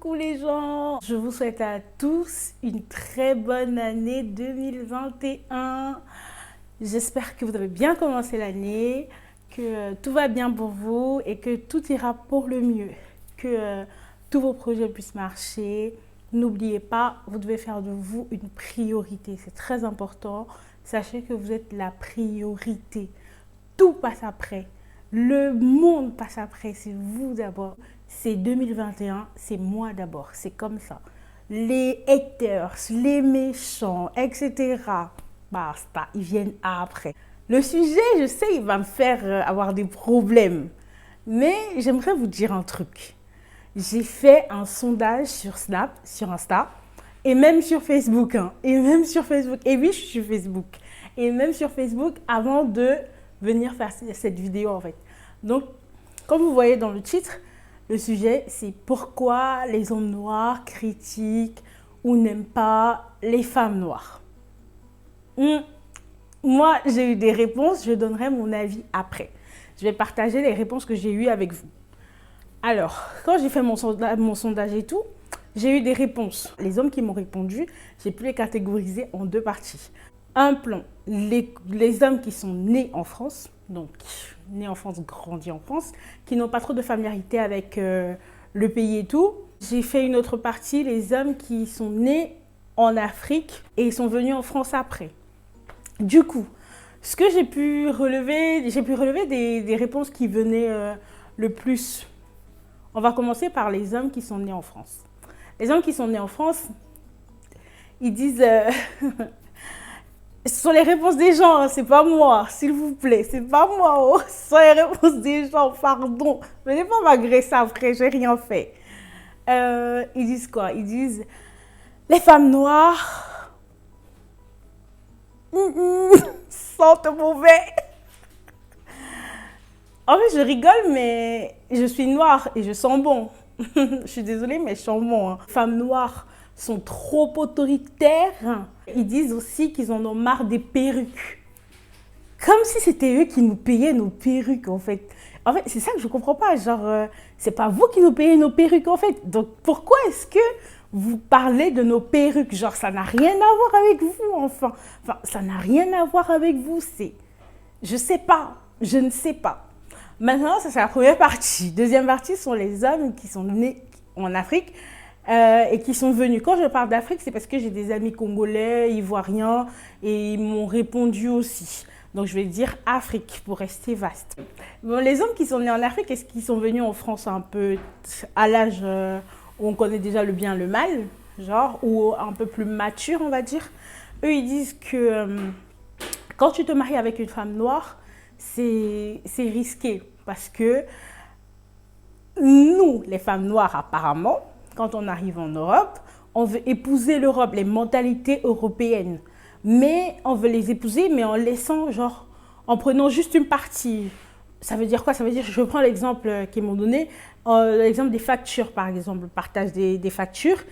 Coucou les gens, je vous souhaite à tous une très bonne année 2021. J'espère que vous avez bien commencé l'année, que tout va bien pour vous et que tout ira pour le mieux, que tous vos projets puissent marcher. N'oubliez pas, vous devez faire de vous une priorité, c'est très important. Sachez que vous êtes la priorité. Tout passe après. Le monde passe après, c'est vous d'abord. C'est 2021, c'est moi d'abord. C'est comme ça. Les haters, les méchants, etc. Basta, ils viennent après. Le sujet, je sais, il va me faire avoir des problèmes. Mais j'aimerais vous dire un truc. J'ai fait un sondage sur Snap, sur Insta, et même sur Facebook. Et même sur Facebook. Et oui, je suis sur Facebook. Et même sur Facebook avant de venir faire cette vidéo en fait. Donc, comme vous voyez dans le titre, le sujet c'est pourquoi les hommes noirs critiquent ou n'aiment pas les femmes noires. Moi, j'ai eu des réponses, je donnerai mon avis après. Je vais partager les réponses que j'ai eues avec vous. Alors, quand j'ai fait mon sondage et tout, j'ai eu des réponses. Les hommes qui m'ont répondu, j'ai pu les catégoriser en deux parties. Un plan, les hommes qui sont nés en France, donc nés en France, grandis en France, qui n'ont pas trop de familiarité avec le pays et tout. J'ai fait une autre partie, les hommes qui sont nés en Afrique et sont venus en France après. Du coup, ce que j'ai pu relever des réponses qui venaient le plus. On va commencer par les hommes qui sont nés en France. Les hommes qui sont nés en France, ils disent... Ce sont les réponses des gens, c'est pas moi, s'il vous plaît, c'est pas moi, oh. Ce sont les réponses des gens, pardon. Venez pas m'agresser après, j'ai rien fait. Ils disent quoi? Ils disent, les femmes noires sentent mauvais. En fait, je rigole, mais je suis noire et je sens bon. Je suis désolée, mais je sens bon. Les femmes noires sont trop autoritaires. Ils disent aussi qu'ils en ont marre des perruques. Comme si c'était eux qui nous payaient nos perruques, en fait. En fait, c'est ça que je ne comprends pas. Genre, c'est pas vous qui nous payez nos perruques, en fait. Donc, pourquoi est-ce que vous parlez de nos perruques? Genre, ça n'a rien à voir avec vous, enfin. Enfin, ça n'a rien à voir avec vous. C'est... Je sais pas. Je ne sais pas. Maintenant, ça, c'est la première partie. Deuxième partie sont les hommes qui sont nés en Afrique. Et qui sont venus. Quand je parle d'Afrique, c'est parce que j'ai des amis congolais, ivoiriens, et ils m'ont répondu aussi. Donc je vais dire Afrique pour rester vaste. Bon, les hommes qui sont nés en Afrique, est-ce qu'ils sont venus en France un peu à l'âge où on connaît déjà le bien, le mal, genre, ou un peu plus mature, on va dire. Eux, ils disent que quand tu te maries avec une femme noire, c'est risqué. Parce que nous, les femmes noires, apparemment, quand on arrive en Europe, on veut épouser l'Europe, les mentalités européennes. Mais on veut les épouser, mais en laissant, genre, en prenant juste une partie. Ça veut dire quoi? Ça veut dire, je prends l'exemple qu'ils m'ont donné, l'exemple des factures, par exemple, le partage des factures.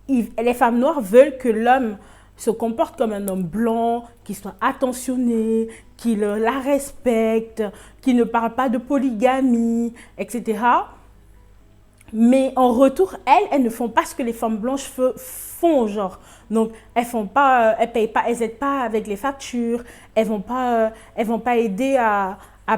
Les femmes noires veulent que l'homme se comporte comme un homme blanc, qui soit attentionné, qui la respecte, qui ne parle pas de polygamie, etc. Mais en retour, elles ne font pas ce que les femmes blanches font, genre. Donc, elles payent pas, elles n'aident pas avec les factures, elles vont pas aider à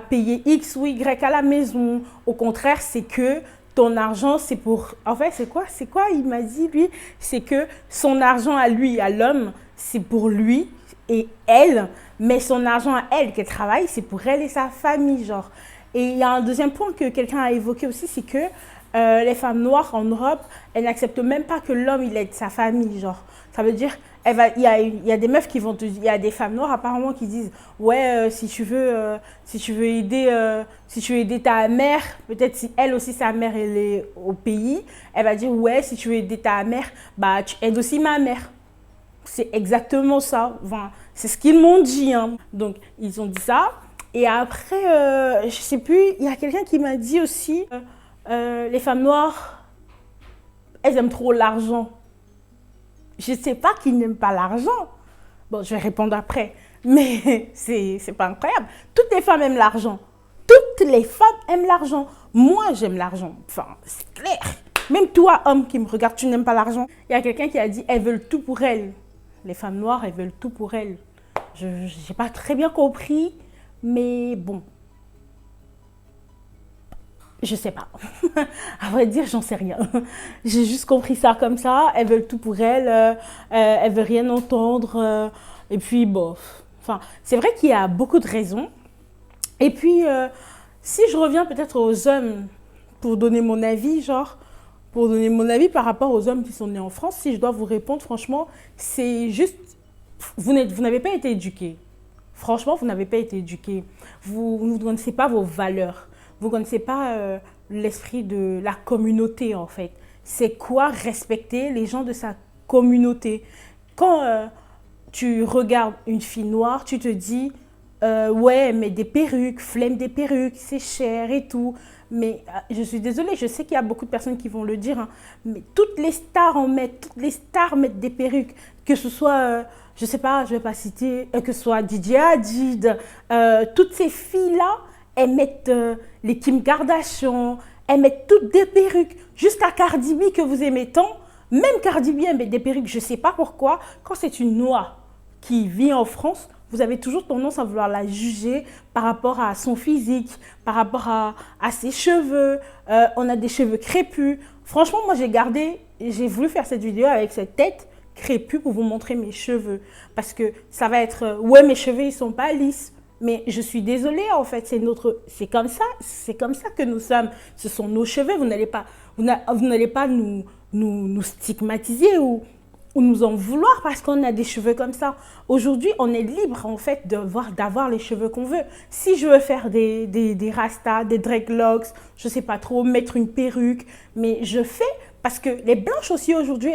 payer X ou Y à la maison. Au contraire, c'est que ton argent, c'est pour... En fait, c'est quoi? Il m'a dit, lui, c'est que son argent à lui, à l'homme, c'est pour lui et elle, mais son argent à elle, qu'elle travaille, c'est pour elle et sa famille, genre. Et il y a un deuxième point que quelqu'un a évoqué aussi, c'est que les femmes noires en Europe, elles n'acceptent même pas que l'homme il aide sa famille, genre. Ça veut dire, il y a des meufs qui vont te dire, il y a des femmes noires apparemment qui disent, ouais, si tu veux aider ta mère, peut-être si elle aussi sa mère elle est au pays, elle va dire, ouais, si tu veux aider ta mère, bah tu aides aussi ma mère. C'est exactement ça. Enfin, c'est ce qu'ils m'ont dit, hein. Donc ils ont dit ça. Et après, je sais plus, il y a quelqu'un qui m'a dit aussi. Les femmes noires, elles aiment trop l'argent. Je ne sais pas qu'ils n'aiment pas l'argent. Bon, je vais répondre après. Mais c'est pas incroyable. Toutes les femmes aiment l'argent. Toutes les femmes aiment l'argent. Moi, j'aime l'argent. Enfin, c'est clair. Même toi, homme qui me regarde, tu n'aimes pas l'argent. Il y a quelqu'un qui a dit, elles veulent tout pour elles. Les femmes noires, elles veulent tout pour elles. Je n'ai pas très bien compris, mais bon. Je sais pas. À vrai dire, j'en sais rien. J'ai juste compris ça comme ça. Elles veulent tout pour elles. Elles veulent rien entendre. Et puis, bof. Enfin, c'est vrai qu'il y a beaucoup de raisons. Et puis, si je reviens peut-être aux hommes pour donner mon avis, pour donner mon avis par rapport aux hommes qui sont nés en France, si je dois vous répondre, franchement, c'est juste, vous n'avez pas été éduqués. Franchement, vous n'avez pas été éduqués. Vous ne connaissez pas vos valeurs. Vous ne connaissez pas l'esprit de la communauté, en fait. C'est quoi respecter les gens de sa communauté? Quand tu regardes une fille noire, tu te dis, ouais, mais des perruques, flemme des perruques, c'est cher et tout. Mais je suis désolée, je sais qu'il y a beaucoup de personnes qui vont le dire, hein, mais toutes les stars mettent des perruques. Que ce soit, je ne sais pas, je ne vais pas citer, que ce soit Didier Hadid, toutes ces filles-là, elles mettent les Kim Kardashian, elles mettent toutes des perruques. Jusqu'à Cardi B que vous aimez tant, même Cardi B elle met des perruques, je ne sais pas pourquoi. Quand c'est une noire qui vit en France, vous avez toujours tendance à vouloir la juger par rapport à son physique, par rapport à ses cheveux. On a des cheveux crépus. Franchement, moi, j'ai voulu faire cette vidéo avec cette tête crépue pour vous montrer mes cheveux. Parce que ça va être, ouais, mes cheveux, ils ne sont pas lisses. Mais je suis désolée, en fait, c'est comme ça que nous sommes. Ce sont nos cheveux. Vous n'allez pas nous stigmatiser ou nous en vouloir parce qu'on a des cheveux comme ça. Aujourd'hui, on est libre en fait d'avoir les cheveux qu'on veut. Si je veux faire des rastas, des dreadlocks, je ne sais pas trop, mettre une perruque, mais je fais parce que les blanches aussi aujourd'hui,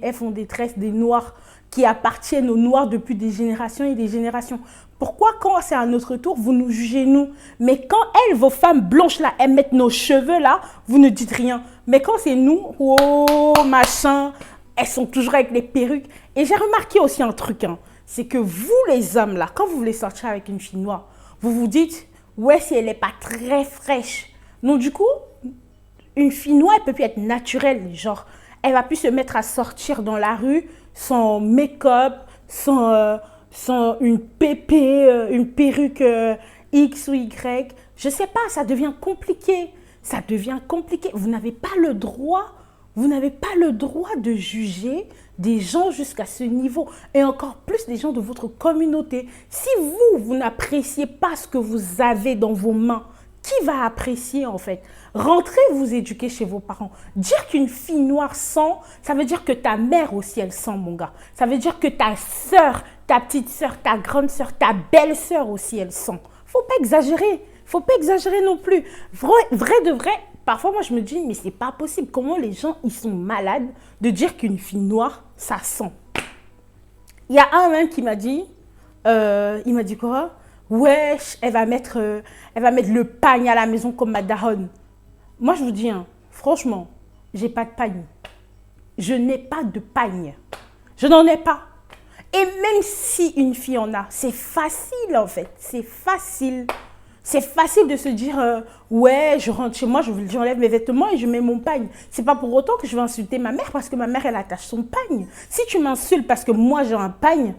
elles font des tresses des noirs qui appartiennent aux noirs depuis des générations et des générations. Pourquoi quand c'est à notre tour, vous nous jugez nous? Mais quand elles, vos femmes blanches là, elles mettent nos cheveux là, vous ne dites rien. Mais quand c'est nous, oh machin, elles sont toujours avec les perruques. Et j'ai remarqué aussi un truc, hein, c'est que vous les hommes là, quand vous voulez sortir avec une fille noire, vous vous dites, ouais si elle n'est pas très fraîche. Donc du coup, une fille noire, elle peut plus être naturelle, genre, elle va plus se mettre à sortir dans la rue sans make-up, sans une pépé, une perruque X ou Y. Je sais pas, ça devient compliqué. Ça devient compliqué. Vous n'avez pas le droit de juger des gens jusqu'à ce niveau. Et encore plus des gens de votre communauté. Si vous n'appréciez pas ce que vous avez dans vos mains, qui va apprécier en fait? Rentrez vous éduquer chez vos parents. Dire qu'une fille noire sent, ça veut dire que ta mère aussi elle sent, mon gars. Ça veut dire que ta soeur, ta petite soeur, ta grande soeur, ta belle soeur aussi elle sent. Faut pas exagérer. Faut pas exagérer non plus. Vrai de vrai, parfois moi je me dis mais c'est pas possible. Comment les gens ils sont malades de dire qu'une fille noire ça sent. Il y a un même qui m'a dit, il m'a dit quoi? Ouais, elle va mettre le pagne à la maison comme ma daronne. Moi, je vous dis, hein, franchement, j'ai pas de pagne. Je n'ai pas de pagne. Je n'en ai pas. Et même si une fille en a, c'est facile en fait. C'est facile. C'est facile de se dire, ouais, je rentre chez moi, j'enlève mes vêtements et je mets mon pagne. C'est pas pour autant que je vais insulter ma mère parce que ma mère, elle attache son pagne. Si tu m'insultes parce que moi, j'ai un pagne,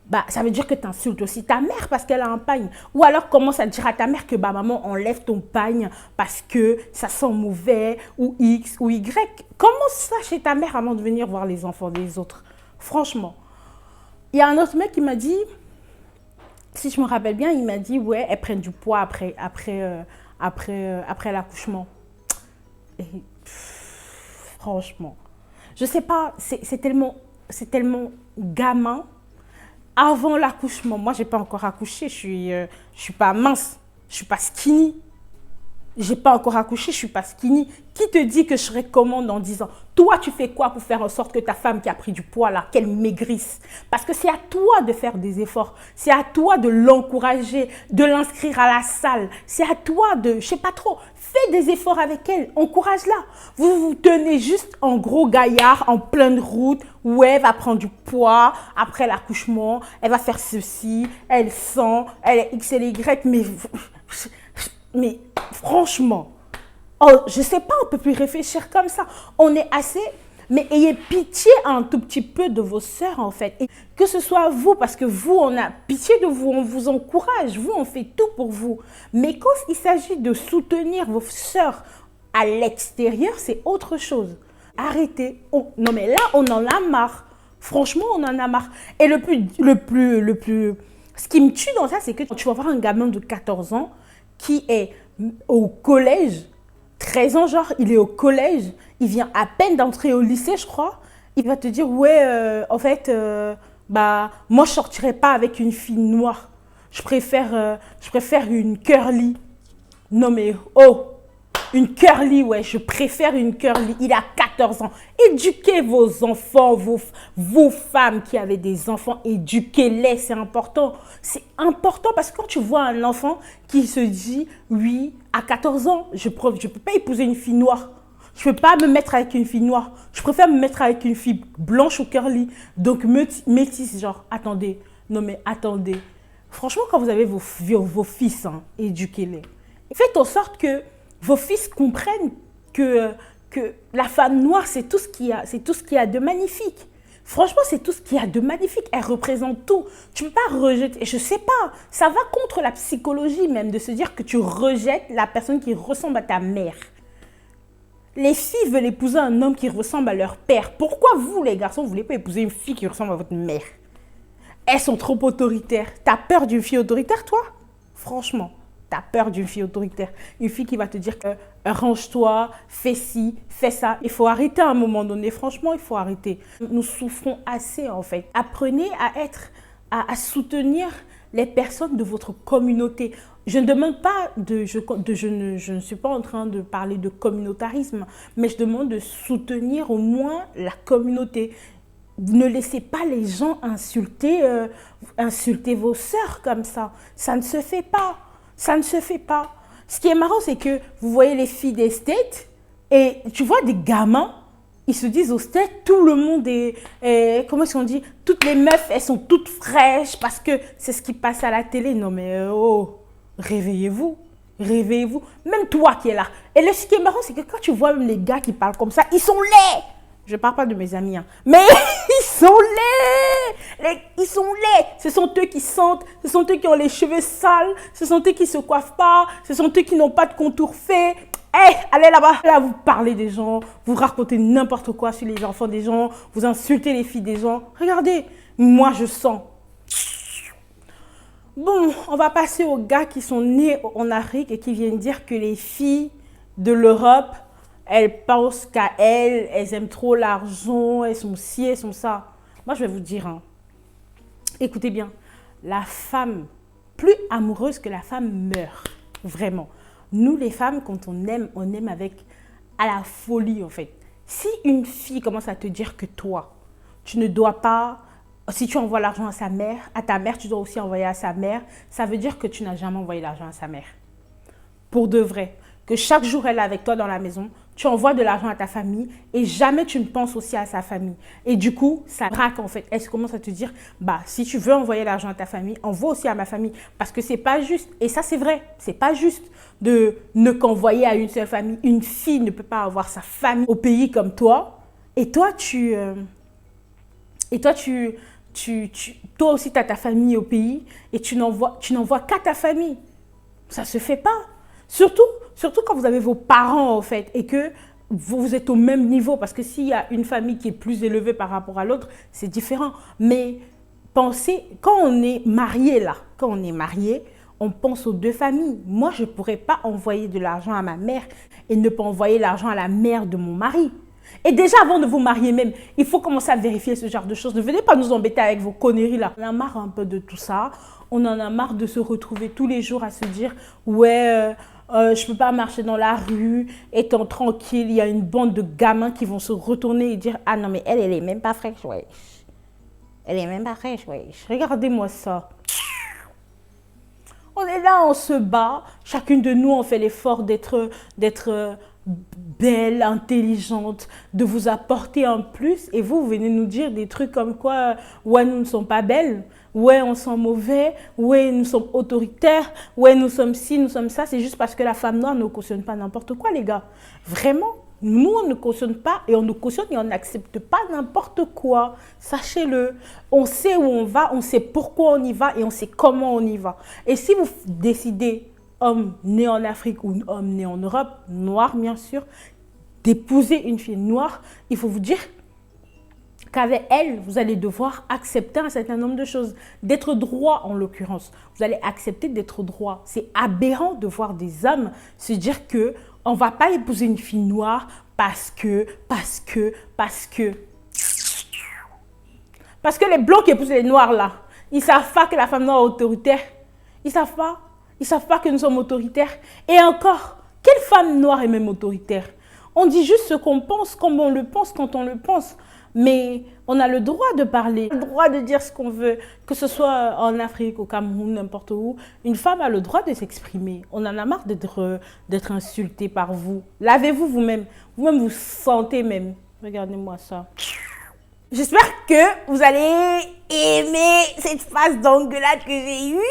bah, ça veut dire que tu insultes aussi ta mère parce qu'elle a un pagne. Ou alors commence à dire à ta mère que bah, maman enlève ton pagne parce que ça sent mauvais ou X ou Y. Commence ça chez ta mère avant de venir voir les enfants des autres. Franchement. Il y a un autre mec qui m'a dit, si je me rappelle bien, il m'a dit ouais, elles prennent du poids après l'accouchement. Et franchement, je sais pas, c'est tellement gamin. Avant l'accouchement, moi, j'ai pas encore accouché, je suis pas mince, je suis pas skinny. J'ai pas encore accouché, je suis pas skinny. Qui te dit que je serai comment dans 10 ans? Toi, tu fais quoi pour faire en sorte que ta femme qui a pris du poids, là, qu'elle maigrisse? Parce que c'est à toi de faire des efforts. C'est à toi de l'encourager, de l'inscrire à la salle. C'est à toi de, je sais pas trop, fais des efforts avec elle, encourage-la. Vous vous tenez juste en gros gaillard, en pleine route, où elle va prendre du poids après l'accouchement, elle va faire ceci, elle sent, elle est X et Y, mais franchement, Oh, je sais pas, on peut plus réfléchir comme ça. On est assez... Mais ayez pitié un tout petit peu de vos sœurs, en fait. Et que ce soit vous, parce que vous, on a pitié de vous, on vous encourage, vous, on fait tout pour vous. Mais quand il s'agit de soutenir vos sœurs à l'extérieur, c'est autre chose. Arrêtez. Oh, non, mais là, on en a marre. Franchement, on en a marre. Et ce qui me tue dans ça, c'est que tu vas voir un gamin de 14 ans qui est au collège, 13 ans, genre, il est au collège, il vient à peine d'entrer au lycée, je crois. Il va te dire, ouais, en fait, moi, je sortirais pas avec une fille noire. Je préfère une curly. Non, mais, oh, une curly, ouais, je préfère une curly. Il a 14 ans. Éduquez vos enfants, vos femmes qui avez des enfants, éduquez-les, c'est important. C'est important parce que quand tu vois un enfant qui se dit, oui, à 14 ans, je ne peux pas épouser une fille noire. Je ne peux pas me mettre avec une fille noire. Je préfère me mettre avec une fille blanche ou curly. Donc, métisse, genre, attendez. Non, mais attendez. Franchement, quand vous avez vos fils, hein, éduquez-les. Faites en sorte que vos fils comprennent que la femme noire, c'est tout ce qu'il y a de magnifique. Franchement, c'est tout ce qu'il y a de magnifique. Elle représente tout. Tu ne peux pas rejeter. Et je ne sais pas, ça va contre la psychologie même de se dire que tu rejettes la personne qui ressemble à ta mère. Les filles veulent épouser un homme qui ressemble à leur père. Pourquoi vous, les garçons, vous ne voulez pas épouser une fille qui ressemble à votre mère? Elles sont trop autoritaires. T'as peur d'une fille autoritaire, toi? Franchement, t'as peur d'une fille autoritaire. Une fille qui va te dire que range-toi, fais ci, fais ça. Il faut arrêter à un moment donné. Franchement, il faut arrêter. Nous souffrons assez, en fait. Apprenez à soutenir les personnes de votre communauté. Je ne demande pas je ne suis pas en train de parler de communautarisme, mais je demande de soutenir au moins la communauté. Ne laissez pas les gens insulter vos sœurs comme ça. Ça ne se fait pas. Ça ne se fait pas. Ce qui est marrant, c'est que vous voyez les filles des States et tu vois des gamins, ils se disent aux States, tout le monde comment est-ce qu'on dit? Toutes les meufs, elles sont toutes fraîches parce que c'est ce qui passe à la télé. Non mais réveillez-vous. Réveillez-vous. Même toi qui es là. Et ce qui est marrant, c'est que quand tu vois même les gars qui parlent comme ça, ils sont laids. Je ne parle pas de mes amis, hein. Mais ils sont laids. Ils sont laids. Ce sont eux qui sentent, ce sont eux qui ont les cheveux sales, ce sont eux qui ne se coiffent pas, ce sont eux qui n'ont pas de contour fait. Hey, allez là-bas. Là, vous parlez des gens, vous racontez n'importe quoi sur les enfants des gens, vous insultez les filles des gens. Regardez, moi je sens. Bon, on va passer aux gars qui sont nés en Afrique et qui viennent dire que les filles de l'Europe, elles pensent qu'à elles, elles aiment trop l'argent, elles sont ci, elles sont ça. Moi, je vais vous dire, hein, écoutez bien, la femme, plus amoureuse que la femme meurt, vraiment. Nous, les femmes, quand on aime avec à la folie, en fait. Si une fille commence à te dire que toi, tu ne dois pas, si tu envoies l'argent à ta mère, tu dois aussi envoyer à sa mère, ça veut dire que tu n'as jamais envoyé l'argent à sa mère. Pour de vrai. Que chaque jour, elle est avec toi dans la maison, tu envoies de l'argent à ta famille et jamais tu ne penses aussi à sa famille. Et du coup, ça braque en fait. Elle commence à te dire, si tu veux envoyer l'argent à ta famille, envoie aussi à ma famille. Parce que c'est pas juste. Et ça, c'est vrai. C'est pas juste de ne qu'envoyer à une seule famille. Une fille ne peut pas avoir sa famille au pays comme toi. Et toi, toi aussi, tu as ta famille au pays et tu n'envoies qu'à ta famille. Ça se fait pas. Surtout quand vous avez vos parents, en fait, et que vous êtes au même niveau. Parce que s'il y a une famille qui est plus élevée par rapport à l'autre, c'est différent. Mais pensez, quand on est marié, on pense aux deux familles. Moi, je ne pourrais pas envoyer de l'argent à ma mère et ne pas envoyer l'argent à la mère de mon mari. Et déjà, avant de vous marier même, il faut commencer à vérifier ce genre de choses. Ne venez pas nous embêter avec vos conneries là. On en a marre un peu de tout ça. On en a marre de se retrouver tous les jours à se dire « Ouais, je peux pas marcher dans la rue, étant tranquille. Il y a une bande de gamins qui vont se retourner et dire « Ah non, mais elle est même pas fraîche, ouais. Elle est même pas fraîche, ouais. Regardez-moi ça. » On est là, on se bat. Chacune de nous, on fait l'effort d'être belle, intelligente, de vous apporter un plus. Et vous venez nous dire des trucs comme quoi, ouais, nous ne sommes pas belles, ouais, on sent mauvais, ouais, nous sommes autoritaires, ouais, nous sommes ci, nous sommes ça. C'est juste parce que la femme noire ne cautionne pas n'importe quoi, les gars. Vraiment. Nous, on ne cautionne pas et on ne cautionne et on n'accepte pas n'importe quoi. Sachez-le. On sait où on va, on sait pourquoi on y va et on sait comment on y va. Et si vous décidez, homme né en Afrique ou homme né en Europe, noir bien sûr, d'épouser une fille noire, il faut vous dire qu'avec elle, vous allez devoir accepter un certain nombre de choses. D'être droit, en l'occurrence. Vous allez accepter d'être droit. C'est aberrant de voir des hommes se dire que on ne va pas épouser une fille noire parce que les blancs qui épousent les noirs là, ils ne savent pas que la femme noire est autoritaire. Ils ne savent pas. Ils ne savent pas que nous sommes autoritaires. Et encore, quelle femme noire est même autoritaire? On dit juste ce qu'on pense, comme on le pense, quand on le pense. Mais on a le droit de parler, le droit de dire ce qu'on veut, que ce soit en Afrique, au Cameroun, n'importe où. Une femme a le droit de s'exprimer. On en a marre d'être insulté par vous. Lavez-vous vous-même. Vous-même, vous sentez même. Regardez-moi ça. J'espère que vous allez aimer cette phase d'engueulade que j'ai eue.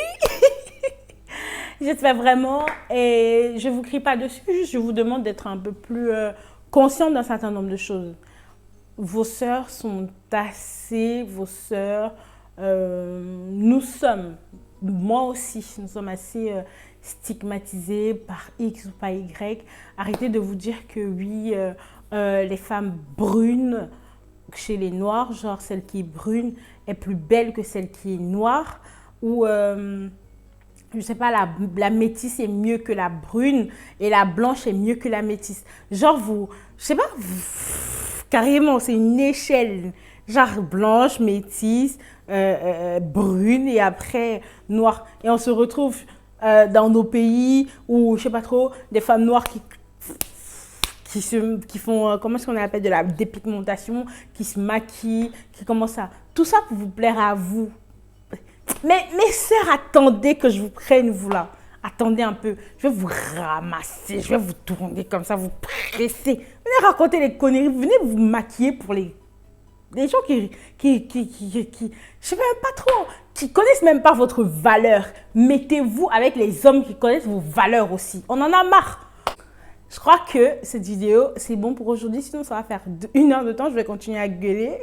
J'espère vraiment. Et je ne vous crie pas dessus, juste je vous demande d'être un peu plus conscient d'un certain nombre de choses. Vos sœurs sont assez, vos sœurs, nous sommes, moi aussi, nous sommes assez stigmatisés par X ou par Y. Arrêtez de vous dire que oui, les femmes brunes chez les noirs, genre celle qui est brune est plus belle que celle qui est noire, ou je sais pas, la métisse est mieux que la brune et la blanche est mieux que la métisse. Genre vous, je sais pas, carrément, c'est une échelle, genre blanche, métisse, brune et après noire. Et on se retrouve dans nos pays où, je sais pas trop, des femmes noires qui font, comment est-ce qu'on appelle, de la dépigmentation, qui se maquillent, qui commencent à... Tout ça pour vous plaire à vous. Mais mes sœurs, attendez que je vous prenne, vous là. Attendez un peu, je vais vous ramasser, je vais vous tourner comme ça, vous presser. Venez raconter les conneries, venez vous maquiller pour les gens qui je sais même pas trop, qui connaissent même pas votre valeur. Mettez-vous avec les hommes qui connaissent vos valeurs aussi. On en a marre. Je crois que cette vidéo, c'est bon pour aujourd'hui, sinon ça va faire 1 heure de temps, je vais continuer à gueuler.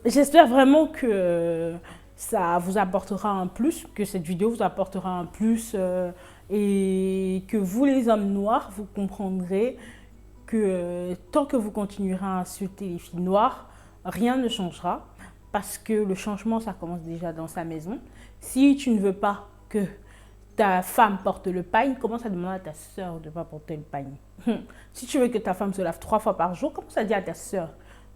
J'espère vraiment que ça vous apportera un plus, que cette vidéo vous apportera un plus et que vous les hommes noirs, vous comprendrez que tant que vous continuerez à insulter les filles noires, rien ne changera parce que le changement, ça commence déjà dans sa maison. Si tu ne veux pas que ta femme porte le pagne, commence à demander à ta soeur de ne pas porter le pagne. Si tu veux que ta femme se lave 3 fois par jour, commence à dire à ta soeur,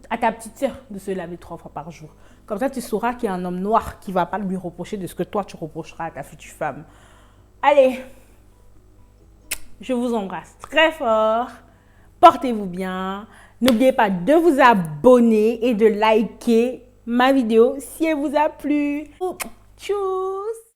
à ta petite soeur de se laver 3 fois par jour. Comme ça, tu sauras qu'il y a un homme noir qui ne va pas lui reprocher de ce que toi, tu reprocheras à ta future femme. Allez, je vous embrasse très fort. Portez-vous bien. N'oubliez pas de vous abonner et de liker ma vidéo si elle vous a plu. Tchuss!